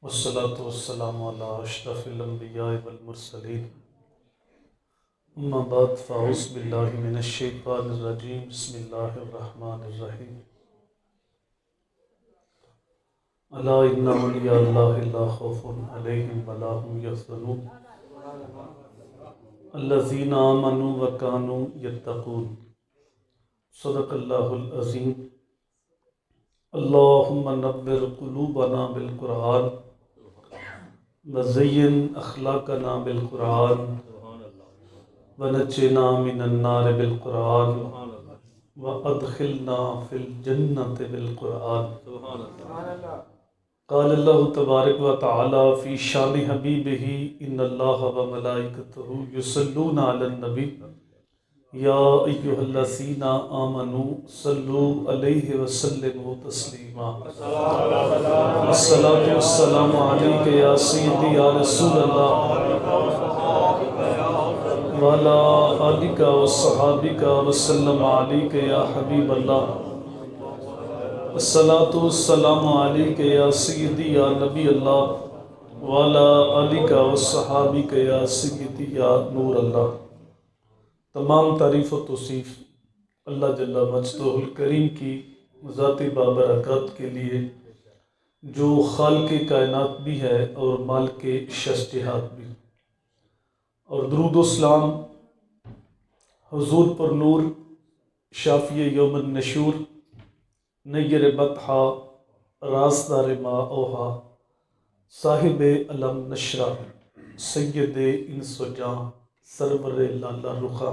वस्सलातु वस्सलामु अला अशरफिल अंबिया वल मुरसलीन अम्मा बाद फ़अऊज़ु बिल्लाहि मिनश शैतानिर रजीम बिस्मिल्लाहिर रहमानिर रहीम अला इन्ना औलिया अल्लाहि ला खौफुन अलैहिम वला हुम यहज़नून अल्लज़ीना आमनू व कानू यत्तक़ून सदक़ल्लाहुल अज़ीम। अल्लाहुम्मा नव्विर क़ुलूबना बिल क़ुरआन वज़य्यिन अख़लाक़ना बिल क़ुरआन वनज्जिना मिनन नार बिल क़ुरआन व अदखिलना फ़िल जन्नति बिल क़ुरआन। क़ाल अल्लाहु तबारक व तआला फ़ी शानि हबीबिही इन्नल्लाहा व मलाइकतहु युसल्लूना अलन नबी या अय्युहल्लज़ीना आमनू सल्लू अलैहि व सल्लिमू तस्लीमा। अस्सलातु वस्सलामु अलैका या सय्यदी या रसूलल्लाह व अला आलिका व सहाबिका व सल्लम अलैका या हबीबल्लाह। अस्सलातु वस्सलामु अलैका या सय्यदी या नबी अल्लाह व अला आलिका व सहाबिका या सय्यदी या नूर अल्लाह। तमाम तारीफ़ व तौसीफ़ अल्लाह जल्ला मजदहुल करीम की ज़ात बाबरकत के लिए जो खालिक़ कायनात भी है और मालिक शस्तिहात भी, और दुरूद व सलाम हुज़ूर पर नूर शाफ़िए यौमन नशूर नय्यर बतहा राज़दार मा ओहा साहिब अलम नशरा सैयद इंस व जां सरवर लाला रुखा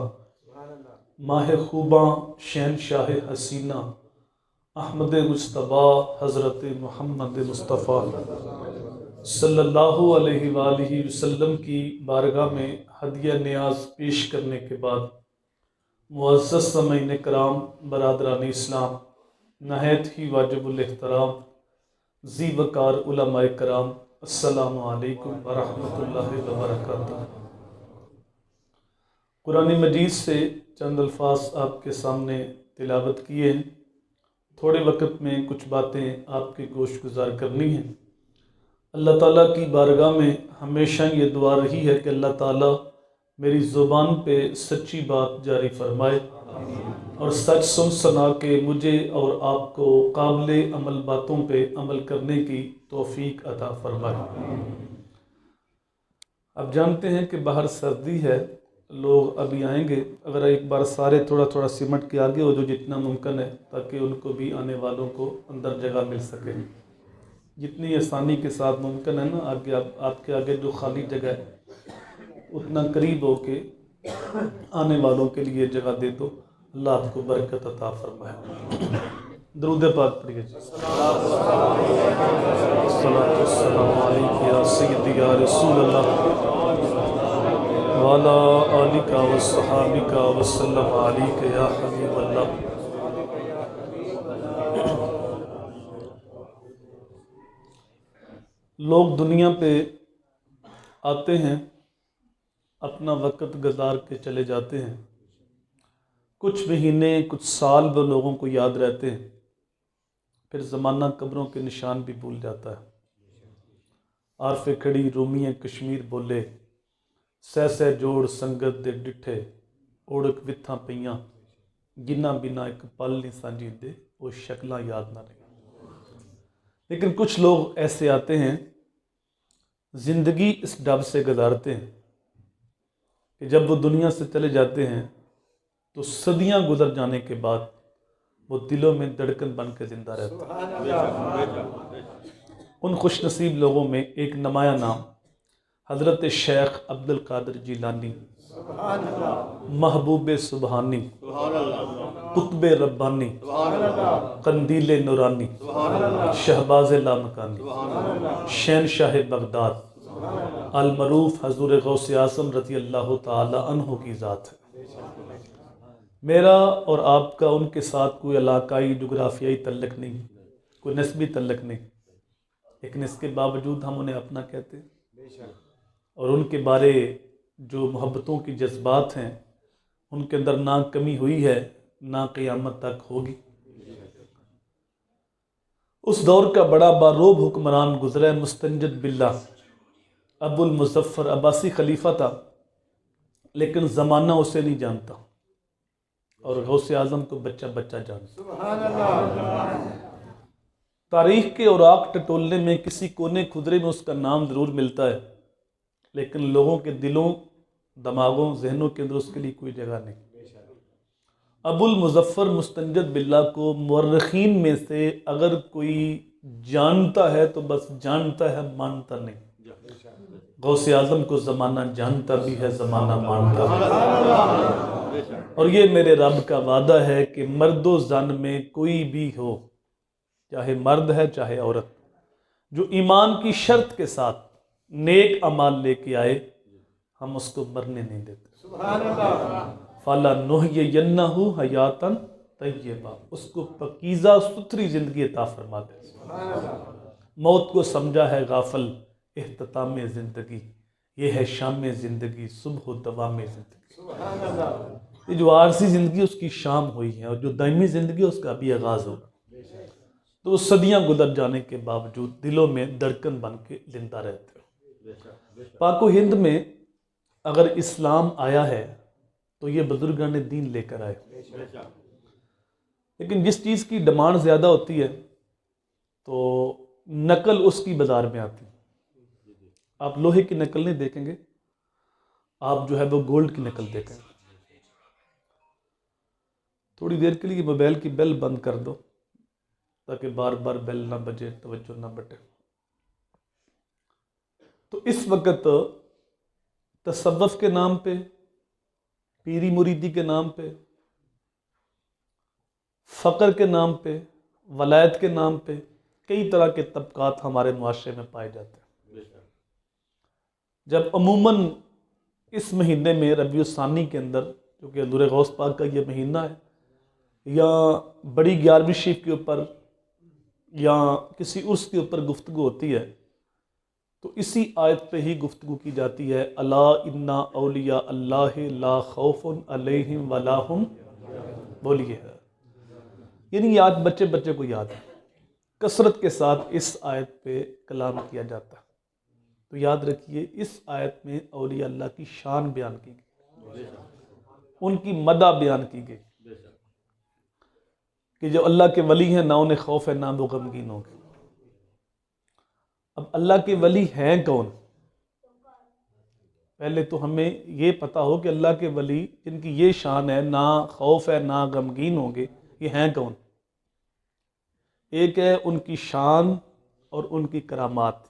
माह खूबा शहनशाह हसीना अहमद मुस्तफ़ा हज़रत मोहम्मद मुस्तफ़ा सल्लल्लाहु अलैहि वालिहि वसल्लम की बारगाह में हदिया न्याज पेश करने के बाद मुअज़्ज़ज़ समईन कराम बरादरान इस्लाम नहायत ही वाजिबुल एहतराम ज़ी वकार उलमाए कराम अस्सलामु अलैकुम व रहमतुल्लाहि व बरकातुहू। कुरान मजीद से चंद अल्फाज आपके सामने तिलावत किए हैं। थोड़े वक़्त में कुछ बातें आपके गोश गुजार करनी हैं। अल्लाह ताला की बारगाह में हमेशा ये दुआ रही है कि अल्लाह ताला मेरी ज़ुबान पे सच्ची बात जारी फरमाए और सच सुन सुना के मुझे और आपको काबिल अमल बातों पे अमल करने की तौफीक अता फरमाए। अब जानते हैं कि बाहर सर्दी है, लोग अभी आएंगे। अगर एक बार सारे थोड़ा थोड़ा सिमट के आगे हो जो जितना मुमकिन है, ताकि उनको भी आने वालों को अंदर जगह मिल सके। जितनी आसानी के साथ मुमकिन है ना, आगे आपके आगे जो खाली जगह है उतना करीब हो के आने वालों के लिए जगह दे दो। अल्लाह आपको बरकत अता फरमाए। दरूद पाक पढ़िए। सल्लल्लाहु अलैहि या सय्यदी या रसूल अल्लाह व अला आलिका व सहाबिका व सल्लम अलैका या हबीब अल्लाह। लोग दुनिया पे आते हैं, अपना वक़्त गुजार के चले जाते हैं। कुछ महीने कुछ साल वो लोगों को याद रहते हैं, फिर ज़माना कब्रों के निशान भी भूल जाता है। आरफ़े खड़ी रोमियाँ कश्मीर बोले, सह सह जोड़ संगत दे डिठे ओढ़क विथां पईयां जिन्ना बिना एक पल नहीं सांझींदे वो शक्लां याद ना रही। लेकिन कुछ लोग ऐसे आते हैं, ज़िंदगी इस डब से गुजारते हैं कि जब वो दुनिया से चले जाते हैं तो सदियां गुजर जाने के बाद वो दिलों में धड़कन बन के ज़िंदा रहते हैं। उन खुशनसीब लोगों में एक नुमाया नाम हज़रत शेख अब्दुल कादिर जिलानी, महबूब सुबहानी, कुतुब रब्बानी, कंदील नूरानी, शहबाज लामकानी, शहनशाह बगदाद, अलमरूफ हज़ूर गौसे आज़म रज़ी अल्लाह ताला अन्हु की ज़ात है। मेरा और आपका उनके साथ कोई इलाकाई जोग्राफियाई तल्लक नहीं, कोई नस्बी तल्लक नहीं, लेकिन इसके बावजूद हम उन्हें अपना कहते हैं और उनके बारे जो मोहब्बतों की जज्बात हैं उनके अंदर ना कमी हुई है ना क़यामत तक होगी। उस दौर का बड़ा बारोब हुक्मरान गुजरा है मुस्तंजद बिल्ला अबुल मुजफ्फर अब्बासी खलीफा था, लेकिन ज़माना उसे नहीं जानता और गौसे आज़म को बच्चा बच्चा जानता। तारीख के औराक टटोलने में किसी कोने खुदरे में उसका नाम ज़रूर मिलता है, लेकिन लोगों के दिलों, दिमागों, जहनों के अंदर उसके लिए कोई जगह नहीं। अबुल मुजफ्फर मुस्तंजद बिल्ला को मुअर्रिखीन में से अगर कोई जानता है तो बस जानता है, मानता नहीं। गौसे आज़म को ज़माना जानता भी है, ज़माना मानता भी है। और ये मेरे रब का वादा है कि मर्दो ज़न में कोई भी हो, चाहे मर्द है चाहे औरत, जो ईमान की शर्त के साथ नेक अमाल लेके आए, हम उसको मरने नहीं देते। फला नुहयिन्नहु हयातन तय्यबा, उसको पकीज़ा सुथरी ज़िंदगी अता फरमा दे। मौत को समझा है गाफल इख्तिताम ज़िंदगी, ये है शाम ज़िंदगी सुबह दवाम ज़िंदगी। ये जो आरसी ज़िंदगी उसकी शाम हुई है और जो दायमी ज़िंदगी उसका अभी आगाज़ होगा। तो सदियां गुजर जाने के बावजूद दिलों में धड़कन बन के जिंदा रहते हैं। पाको हिंद में अगर इस्लाम आया है तो ये बुजुर्गान दीन लेकर आए, लेकिन जिस चीज़ की डिमांड ज़्यादा होती है तो नकल उसकी बाज़ार में आती है। आप लोहे की नकल नहीं देखेंगे, आप जो है वो गोल्ड की नकल देखेंगे। थोड़ी देर के लिए मोबाइल की बेल बंद कर दो ताकि बार बार बेल ना बजे, तवज्जो ना बटे। तो इस वक्त तसव्वुफ के नाम पे, पीरी मुरीदी के नाम पे, फ़क्र के नाम पे, वलायत के नाम पे कई तरह के तबकात हमारे मुआशरे में पाए जाते हैं। जब अमूमन इस महीने में रबीउल सानी के अंदर, जो कि हज़ूर गौस पाक का ये महीना है, या बड़ी 11वीं शरीफ के ऊपर या किसी उर्स के ऊपर गुफ्तगू होती है, तो इसी आयत पे ही गुफ्तगू की जाती है, अला इन्ना औलिया अल्लाह ला खौफुन अलैहिम वला हुम। बोलिए, यानी आज बच्चे बच्चे को याद है, कसरत के साथ इस आयत पे कलाम किया जाता है। तो याद रखिए, इस आयत में औलिया अल्लाह की शान बयान की गई, उनकी मदा बयान की गई कि जो अल्लाह के वली हैं ना उन्हें खौफ है ना वो गमगीन होंगे। अब अल्लाह के वली हैं कौन? पहले तो हमें ये पता हो कि अल्लाह के वली जिनकी ये शान है, ना खौफ है ना गमगीन होंगे, ये हैं कौन? एक है उनकी शान और उनकी करामात,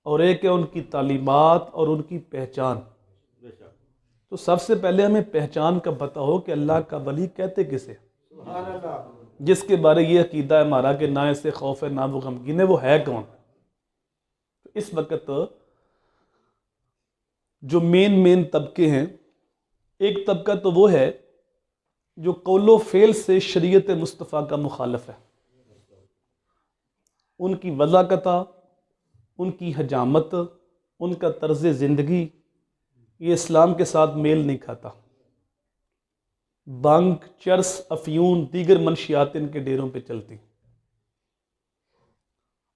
और एक है उनकी तालीमात और उनकी पहचान। तो सबसे पहले हमें पहचान का पता हो कि अल्लाह का वली कहते किसे, जिसके बारे ये अकीदा है हमारा कि ना इसे खौफ है ना वो गमगीन है, वो है कौन? तो इस वक्त जो मेन तबके हैं, एक तबका तो वो है जो कौलो फेल से शरीयत मुस्तफ़ा का मुखालफ है। उनकी वज़ाकता, उनकी हजामत, उनका तर्ज ज़िंदगी ये इस्लाम के साथ मेल नहीं खाता। बांग, चरस, अफ्यून, दीगर मनशियात इनके डेरों पे चलती,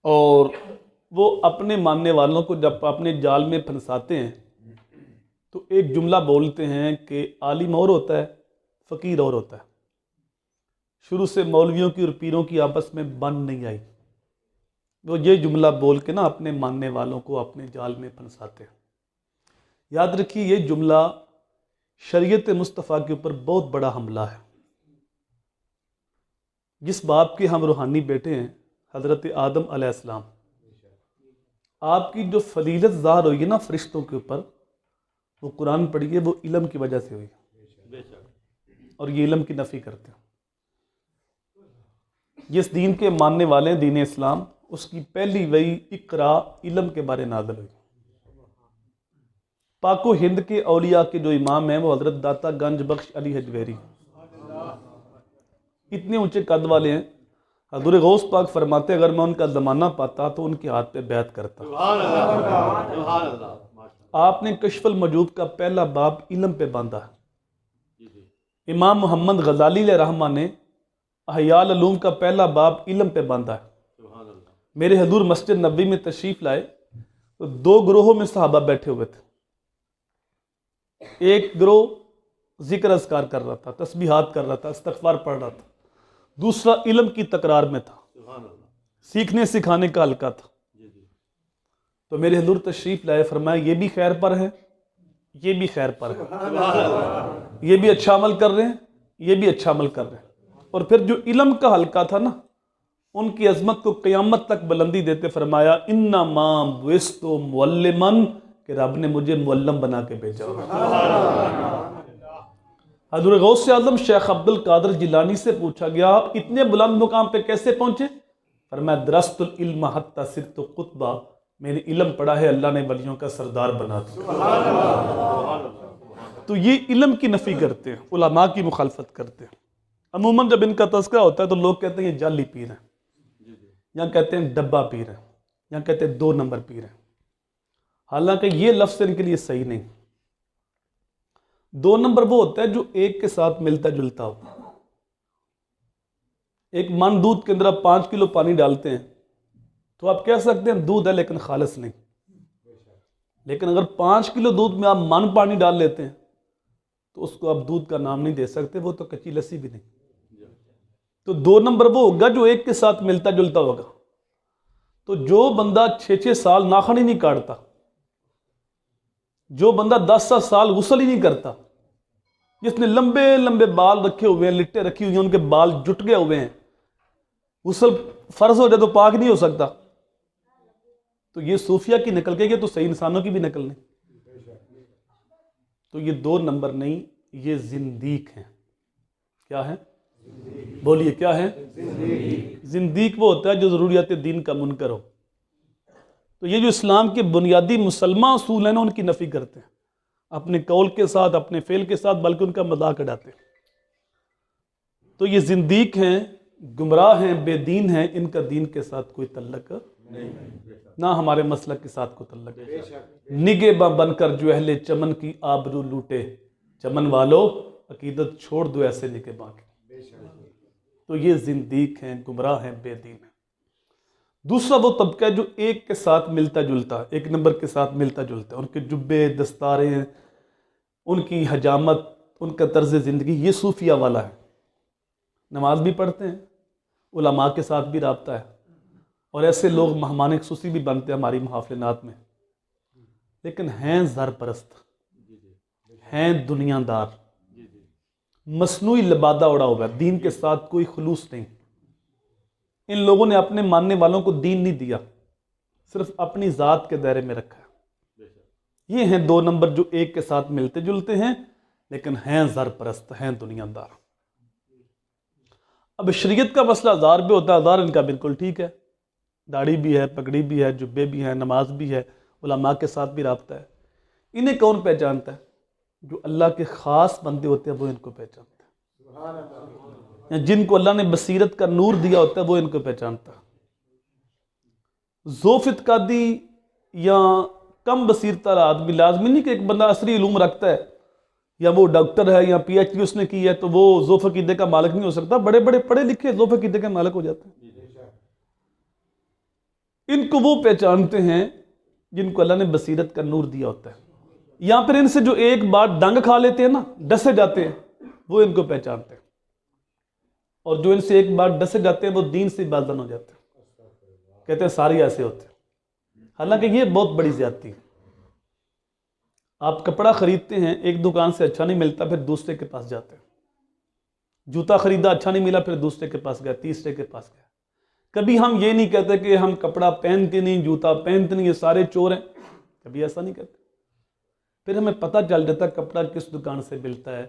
और वो अपने मानने वालों को जब अपने जाल में फंसाते हैं तो एक जुमला बोलते हैं कि आलिम और होता है, फ़कीर और होता है। शुरू से मौलवियों की और पीरों की आपस में बन नहीं आई, वो ये जुमला बोल के ना अपने मानने वालों को अपने जाल में फंसाते हैं। याद रखिए, ये जुमला शरीयत मुस्तफ़ा के ऊपर बहुत बड़ा हमला है। जिस बाप के हम रूहानी बेटे हैं, हज़रत आदम अलैहिस्सलाम, आपकी जो फजीलत ज़ाहिर हुई है ना फरिश्तों के ऊपर, वो कुरान पढ़िए, वो इल्म की वजह से हुई, और ये इल्म की नफ़ी करते हैं। जिस दीन के मानने वाले हैं, दीन इस्लाम, उसकी पहली वही इकरा इल्म के बारे नाज़िल हुई। पाको हिंद के औलिया के जो इमाम हैं वो हज़रत दाता गंज बख्श अली हजवेरी, इतने ऊंचे कद वाले हैं। हज़ूर गौस पाक फरमाते अगर मैं उनका ज़माना पाता तो उनके हाथ पे बैत करता। आपने कश्फुल मजूब का पहला बाब इल्म पे बांधा। इमाम मोहम्मद गजाली रहमा ने अहयाल उलूम का पहला बाब इल्म पे बांधा है। मेरे हजूर मस्जिद नबी में तशरीफ लाए तो दो ग्रोहों में सहाबा बैठे हुए थे। एक ग्रोह जिक्र अज़कार कर रहा था, तस्बीहात कर रहा था, इस्तग़फ़ार पढ़ रहा था। दूसरा इल्म की तकरार में था, सीखने सिखाने का हल्का था। तो मेरे हजूर तशरीफ लाए, फरमाया ये भी खैर पर है, ये भी खैर पर है, ये भी अच्छा अमल कर रहे हैं, ये भी अच्छा अमल कर रहे हैं। और फिर जो इल्म का हल्का था ना, उनकी अजमत को क़यामत तक बुलंदी देते फरमाया इन्ना माम बुइस्तु मुअल्लिमन, कि रब ने मुझे मुअल्लम बना के भेजा। हज़रत गौस आज़म शेख अब्दुल कादिर जिलानी से पूछा गया आप इतने बुलंद मुकाम पे कैसे पहुंचे? फरमाया दरस्तुल इल्म हत्ता सिरतु कुतबा, मैंने इल्म पढ़ा है, अल्लाह ने वलियों का सरदार बना दिया। तो ये इल्म की नफ़ी करते हैं, उलमा की मुखालफत करते हैं। अमूमन जब इनका तज़किरा होता है तो लोग कहते हैं ये जाली पीर हैं, या कहते हैं डब्बा पीर है, या कहते हैं 2 नंबर पीर है। हालांकि ये लफ्ज़ इनके लिए सही नहीं। 2 नंबर वो होता है जो एक के साथ मिलता जुलता हो। एक मन दूध के अंदर आप 5 किलो पानी डालते हैं तो आप कह सकते हैं दूध है लेकिन खालिस नहीं। लेकिन अगर 5 किलो दूध में आप मन पानी डाल लेते हैं तो उसको आप दूध का नाम नहीं दे सकते, वो तो कच्ची लस्सी भी नहीं। तो 2 नंबर वो होगा जो एक के साथ मिलता जुलता होगा। तो जो बंदा 6-6 साल नाखून ही नहीं काटता, जो बंदा 10 साल गुस्ल ही नहीं करता, जिसने लंबे लंबे बाल रखे हुए हैं, लिट्टे रखी हुई हैं, उनके बाल जुट गए हुए हैं, गुस्ल फर्ज हो जाए तो पाक नहीं हो सकता, तो ये सूफिया की नकल के, तो सही इंसानों की भी नकल नहीं। तो ये 2 नंबर नहीं, ये जिंदीक हैं। क्या है? बोलिए क्या है? जिंदीक वो होता है जो ज़रूरियात दीन का मुनकर हो। तो ये जो इस्लाम के बुनियादी मुसलमान असूल हैं ना, उनकी नफ़ी करते हैं अपने कौल के साथ, अपने फेल के साथ, बल्कि उनका मजाक उड़ाते हैं। तो ये जिंदीक हैं, गुमराह हैं, बेदीन हैं, इनका दीन के साथ कोई तल्लक नहीं, ना हमारे मसलक के साथ कोई तल्लक। निगेबा बनकर जो अहले चमन की आबरू लूटे, चमन वालों अकीदत छोड़ दो ऐसे निगेबा की। तो ये जिंदीक हैं, गुमराह हैं, बेदीन हैं। दूसरा वो तबका है जो एक के साथ मिलता जुलता, 1 नंबर के साथ मिलता जुलता है। उनके जुब्बे, दस्तारें, उनकी हजामत, उनका तर्ज ज़िंदगी, ये सूफिया वाला है। नमाज भी पढ़ते हैं, उलमा के साथ भी राब्ता है, और ऐसे लोग मेहमान खुसूसी भी बनते हैं हमारी महफिलात में। लेकिन हैं ज़र परस्त, हैं दुनियादार, मसनूई लबादा उड़ा हुआ है, दीन के साथ कोई खुलूस नहीं। इन लोगों ने अपने मानने वालों को दीन नहीं दिया, सिर्फ अपनी ज़ात के दायरे में रखा है। ये हैं 2 नंबर जो एक के साथ मिलते जुलते हैं लेकिन हैं ज़र परस्त, हैं दुनियादार। अब शरीयत का मसला ज़ार भी होता है, ज़ार इनका बिल्कुल ठीक है, दाढ़ी भी है, पगड़ी भी है, जुब्बे भी हैं, नमाज भी है, उलमा के साथ भी राब्ता है। इन्हें कौन पहचानता है? जो अल्लाह के ख़ास बंदे होते हैं वो इनको पहचानते हैं, या जिनको अल्लाह ने बसीरत का नूर दिया होता है वो इनको पहचानता है। ज़ोफ़ इत्कादी या कम बसीरत वाला आदमी, लाजमी नहीं कि एक बंदा असरी इल्म रखता है या वो डॉक्टर है या PhD उसने की है तो वो ज़ोफ़ अक़ीदे का मालिक नहीं हो सकता। बड़े बड़े पढ़े लिखे ज़ोफ़ अक़ीदे के मालिक हो जाते हैं। इनको वो पहचानते हैं जिनको अल्लाह ने बसीरत का नूर दिया होता है, या फिर इनसे जो एक बार डंग खा लेते हैं ना, डसे जाते हैं, वो इनको पहचानते हैं। और जो इनसे एक बार डसे जाते हैं वो दीन से बाज़न हो जाते हैं, कहते हैं सारे ऐसे होते हैं। हालांकि ये बहुत बड़ी ज़्यादती है। आप कपड़ा खरीदते हैं, एक दुकान से अच्छा नहीं मिलता, फिर दूसरे के पास जाते हैं। जूता खरीदा, अच्छा नहीं मिला, फिर दूसरे के पास गया, तीसरे के पास गया। कभी हम ये नहीं कहते कि हम कपड़ा पहनते नहीं, जूता पहनते नहीं, ये सारे चोर हैं, कभी ऐसा नहीं कहते। फिर हमें पता चल जाता कपड़ा किस दुकान से मिलता है,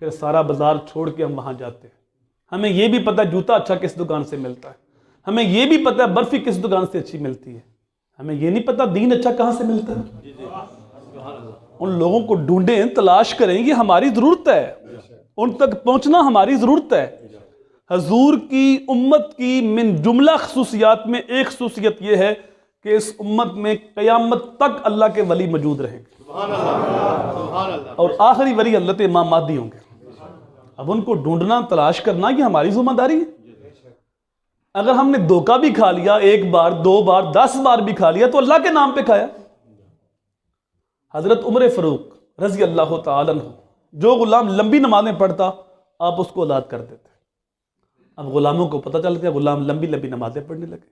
फिर सारा बाजार छोड़ के हम वहाँ जाते हैं। हमें ये भी पता है जूता अच्छा किस दुकान से मिलता है, हमें ये भी पता है बर्फ़ी किस दुकान से अच्छी मिलती है, हमें ये नहीं पता दीन अच्छा कहाँ से मिलता है। उन लोगों को ढूंढें, तलाश करें, ये हमारी ज़रूरत है, उन तक पहुँचना हमारी ज़रूरत है। हजूर की उम्मत की मिन जुमला खसूसियात में एक खसूसियत यह है कि इस उम्मत में क़यामत तक अल्लाह के वली मौजूद रहेंगे, और आखिरी वली हज़रत इमाम महदी होंगे। अब उनको ढूंढना, तलाश करना, ये हमारी जिम्मेदारी है। अगर हमने धोखा भी खा लिया, 1 बार 2 बार 10 बार भी खा लिया, तो अल्लाह के नाम पे खाया। हजरत उमर फारूक रजी अल्लाह तआला अन्हु, जो गुलाम लंबी नमाजें पढ़ता आप उसको औलाद कर देते। अब गुलामों को पता चल गया, गुलाम लंबी लंबी नमाजें पढ़ने लगे,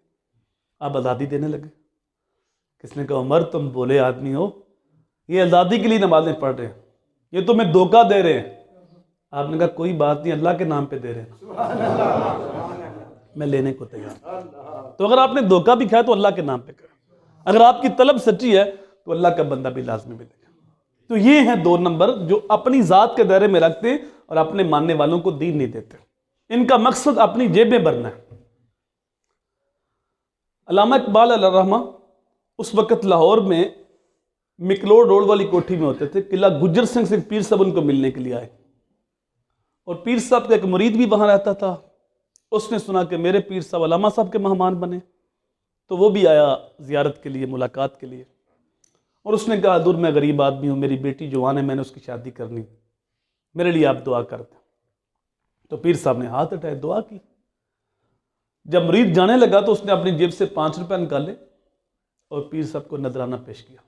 आप आज़ादी देने लगे। किसने कहा उमर तुम बोले आदमी हो, ये आज़ादी के लिए नमाजें पढ़ रहे हैं, ये तुम्हें धोखा दे रहे हैं। आपने कहा कोई बात नहीं, अल्लाह के नाम पे दे रहे हैं, मैं लेने को तैयार। तो अगर आपने धोखा भी खाया तो अल्लाह के नाम पे करें, अगर आपकी तलब सच्ची है तो अल्लाह का बंदा भी लाजमी मिलेगा। तो ये हैं 2 नंबर जो अपनी ज़ात के दायरे में रखते और अपने मानने वालों को दीन नहीं देते। इनका मकसद अपनी जेबें भरना है। अल्लामा इकबाल अलैहिर्रहमा उस वक़्त लाहौर में मिकलोड रोड वाली कोठी में होते थे। किला गुज्जर सिंह से पीर साहब उनको मिलने के लिए आए और पीर साहब का एक मुरीद भी वहाँ रहता था। उसने सुना कि मेरे पीर साहब अल्लामा साहब के मेहमान बने, तो वो भी आया ज़ियारत के लिए, मुलाकात के लिए। और उसने कहा दूर मैं गरीब आदमी हूँ, मेरी बेटी जवान है, मैंने उसकी शादी करनी, मेरे लिए आप दुआ कर दें। तो पीर साहब ने हाथ उठाए, दुआ की। जब मुरीद जाने लगा तो उसने अपनी जेब से 5 रुपये निकाले और पीर साहब को नजराना पेश किया।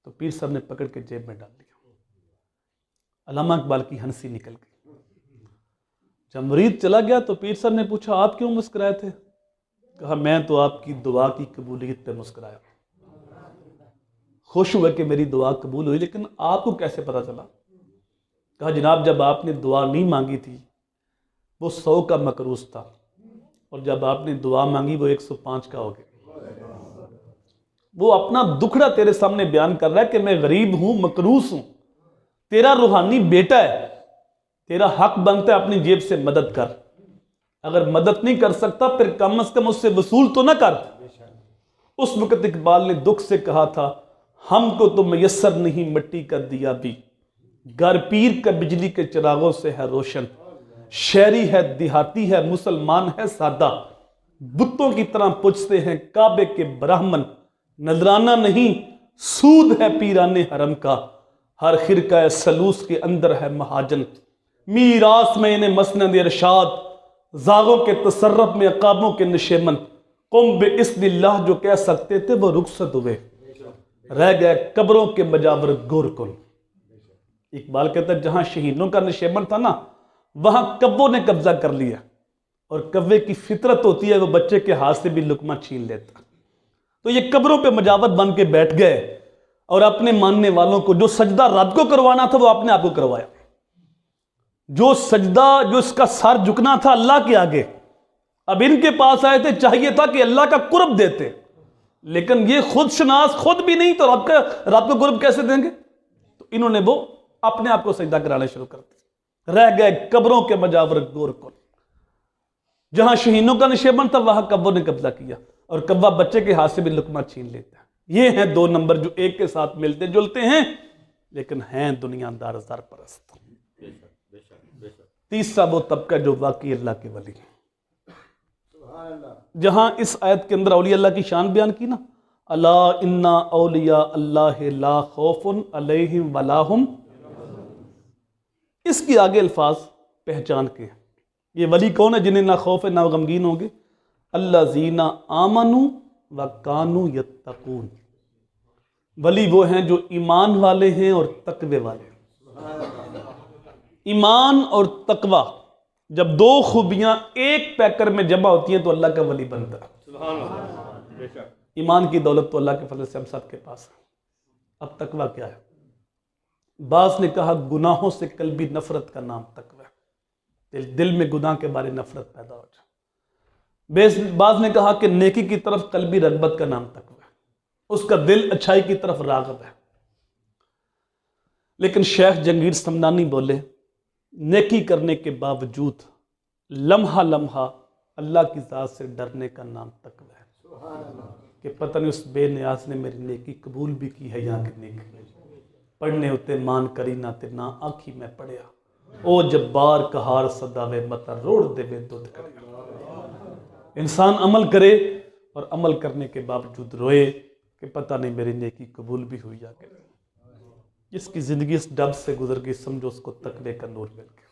तो पीर साहब ने पकड़ के जेब में डाल दिया। अल्लामा इकबाल की हंसी निकल गई। जब मुरीद चला गया तो पीर साहब ने पूछा आप क्यों मुस्कुराए थे? कहा मैं तो आपकी दुआ की कबूलियत पे मुस्कुराया, खुश हुआ कि मेरी दुआ कबूल हुई, लेकिन आपको कैसे पता चला? कहा जनाब जब आपने दुआ नहीं मांगी थी वो 100 का मकरूज था, और जब आपने दुआ मांगी वो 105 का हो गया। वो अपना दुखड़ा तेरे सामने बयान कर रहा है कि मैं गरीब हूं, मकरूस हूं, तेरा रूहानी बेटा है, तेरा हक बनता है अपनी जेब से मदद कर। अगर मदद नहीं कर सकता फिर कम से कम उससे वसूल तो ना कर। उस वक्त इकबाल ने दुख से कहा था हमको तो मयसर नहीं मिट्टी का दिया भी, घर पीर का बिजली के चिरागों से है रोशन। शहरी है देहाती है मुसलमान है सादा, बुतों की तरह पूछते हैं काबे के ब्राह्मण। नजराना नहीं सूद है पीराने हरम का, हर खिरका सलूस के अंदर है महाजन। मीरास में इन्हें मसनद इरशाद, जागों के तसर्रफ में अकाबों के नशेमन। कुम बे इस्निल्लाह जो कह सकते थे वो रुखसत हुए, रह गए कब्रों के मजावर गोरकुल। इकबाल कहता है जहां शहीदों का निशेमन था ना, वहां कब्बों ने कब्जा कर लिया। और कब्बे की फितरत होती है वो बच्चे के हाथ से भी लुकमा छीन लेता। तो ये कब्रों पे मजावत बन के बैठ गए और अपने मानने वालों को जो सजदा रब को करवाना था वो अपने आप को करवाया। जो सजदा, जो इसका सर झुकना था अल्लाह के आगे, अब इनके पास आए थे, चाहिए था कि अल्लाह का कुर्ब देते, लेकिन ये खुद शनास खुद भी नहीं, तो रब का कुर्ब कैसे देंगे? तो इन्होंने वो अपने आप को सजदा कराना शुरू कर दिया। रह गए कब्रों के मजावर गोरकुल। जहां शहीनों का निशेबन था वहां कब्बों ने कब्जा किया, और कब्बा बच्चे के हाथ से भी लुकमा छीन लेता है। ये हैं 2 नंबर जो एक के साथ मिलते जुलते हैं लेकिन हैं दुनियादार सरपरस्त। तीसरा वो तबका जो वाकई अल्लाह के वली है। जहां इस आयत के अंदर औलिया अल्लाह की शान बयान की ना, अला इन्ना औलिया अल्लाह ला खौफुन अलैहिम वला हुम, इसके आगे अल्फाज पहचान के हैं। ये वली कौन है जिन्हें ना खौफ है ना गमगीन होंगे? अल्लाज़ीना आमनू व कानू यत्तकून। वली वो हैं जो ईमान वाले हैं और तकवे वाले हैं। ईमान और तकवा जब 2 खूबियां एक पैकर में जमा होती हैं तो अल्लाह का वली बनता है। ईमान की दौलत तो अल्लाह के फजल से हम सब के पास है। अब तकवा क्या है? बास ने कहा गुनाहों से कल्बी नफरत का नाम तकवा है। दिल में गुनाह के बारे नफरत पैदा हो जाए। बास ने कहा कि नेकी की तरफ कल्बी रगबत का नाम तकवा है, उसका दिल अच्छाई की तरफ राग़िब है। लेकिन शेख जंगीर समदानी बोले नेकी करने के बावजूद लम्हा लम्हा अल्लाह की ज़ात से डरने का नाम तकवा है कि पता नहीं उस बेनियाज ने मेरी नेकी कबूल भी की है या कि नहीं। पढ़ने उते मान करी ना ते ना आखी में पढ़िया, ओ जब्बार कहार सदावे मता रोड़ देवे दुध कर। इंसान अमल करे और अमल करने के बावजूद रोए कि पता नहीं मेरी नेकी कबूल भी हुई या कि नहीं। जिसकी ज़िंदगी इस डब से गुजर गई समझो उसको तकवे का नूर मिल गया।